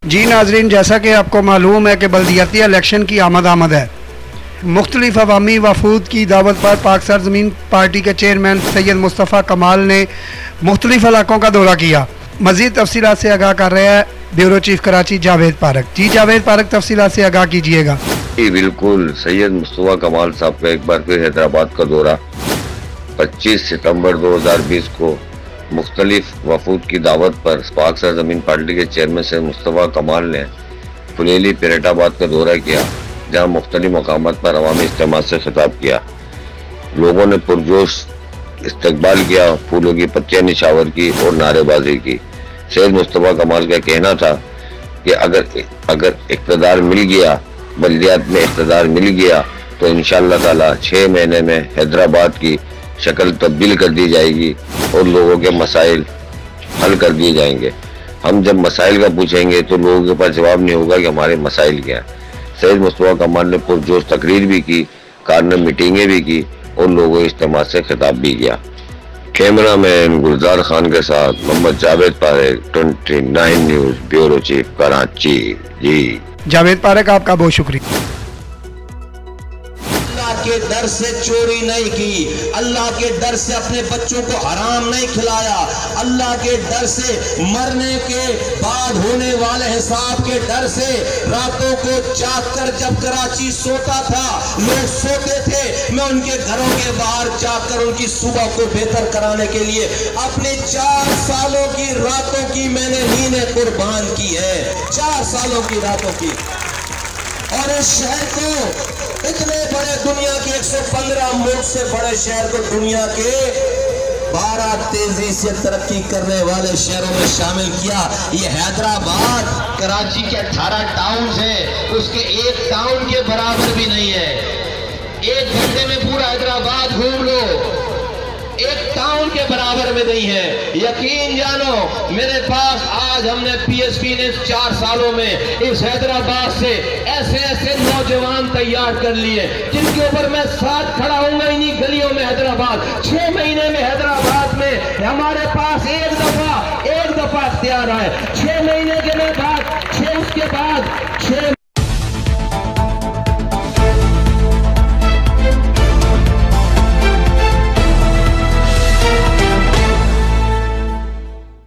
जी नाजरीन, जैसा कि आपको मालूम है कि बल्दियाती इलेक्शन की आमद है। मुख्तलिफ अवामी वफूद की दावत पर पाक सरजमीन पार्टी के चेयरमैन सैयद मुस्तफ़ा कमाल ने मुख्तलिफ इलाकों का दौरा किया। मज़ीद तफसीलात से आगाह कर रहे हैं ब्यूरो चीफ कराची जावेद पारक। जी जावेद पारक, तफसीलात से आगाह कीजिएगा। जी बिल्कुल, सैयद मुस्तफ़ा कमाल साहब का एक बार फिर हैदराबाद का दौरा 25 सितंबर 2020 को मुख्तलिफ वफूद की दावत पर पाक सरजमीन पार्टी के चेयरमैन सैयद मुस्तफ़ा कमाल ने फुलेली पेरेटाबाद का दौरा किया, जहाँ मुख्तलिफ मकामात पर अवामी इज्तिमा से खिताब किया। लोगों ने पुरजोश इस्तकबाल किया, फूलों की पत्तियां निछावर की और नारेबाजी की। सैयद मुस्तफ़ा कमाल का कहना था कि अगर इक़्तिदार मिल गया, बल्दियात में इक़्तिदार मिल गया, तो इंशाअल्लाह ताला 6 महीने में हैदराबाद की शक्ल तब्दील कर दी जाएगी और लोगों के मसाइल हल कर दिए जाएंगे। हम जब मसाइल का पूछेंगे तो लोगों के पास जवाब नहीं होगा कि हमारे मसाइल क्या हैं। सैयद मुस्तफ़ा कमाल ने पुरजोश तकरीर भी की, कार्नर मीटिंगें भी की और लोगों इज्तिमा से खिताब भी किया। कैमरामैन गुलजार खान के साथ Mohammad Javed Parekh, 29 news, bureau chief Karachi. जी जावेद पारक, आपका बहुत शुक्रिया। के डर से चोरी नहीं की, अल्लाह के डर से अपने बच्चों को हराम नहीं खिलाया, अल्लाह के डर से मरने के बाद होने वाले हिसाब के डर से रातों को जाग कर जब कराची सोता था, लोग सोते थे, मैं उनके घरों के बाहर जाकर उनकी सुबह को बेहतर कराने के लिए अपने 4 सालों की रातों की मैंने नींदें कुर्बान की है, 4 सालों की रातों की। और इस शहर को, इतने बड़े दुनिया के 115 मुल्क से बड़े शहर को दुनिया के 12 तेजी से तरक्की करने वाले शहरों में शामिल किया। ये हैदराबाद कराची के 18 टाउन है, उसके एक टाउन के बराबर भी नहीं है। 1 घंटे में पूरा हैदराबाद घूम लो, एक टाउन के बराबर में नहीं है। यकीन जानो, मेरे पास आज हमने पीएसपी ने 4 सालों में इस हैदराबाद से ऐसे ऐसे नौजवान तैयार कर लिए जिनके ऊपर मैं साथ खड़ा हूंगा इन्हीं गलियों में हैदराबाद। 6 महीने में हैदराबाद में हमारे पास एक दफा इख्तियार है, 6 महीने के बाद 6 उसके बाद 6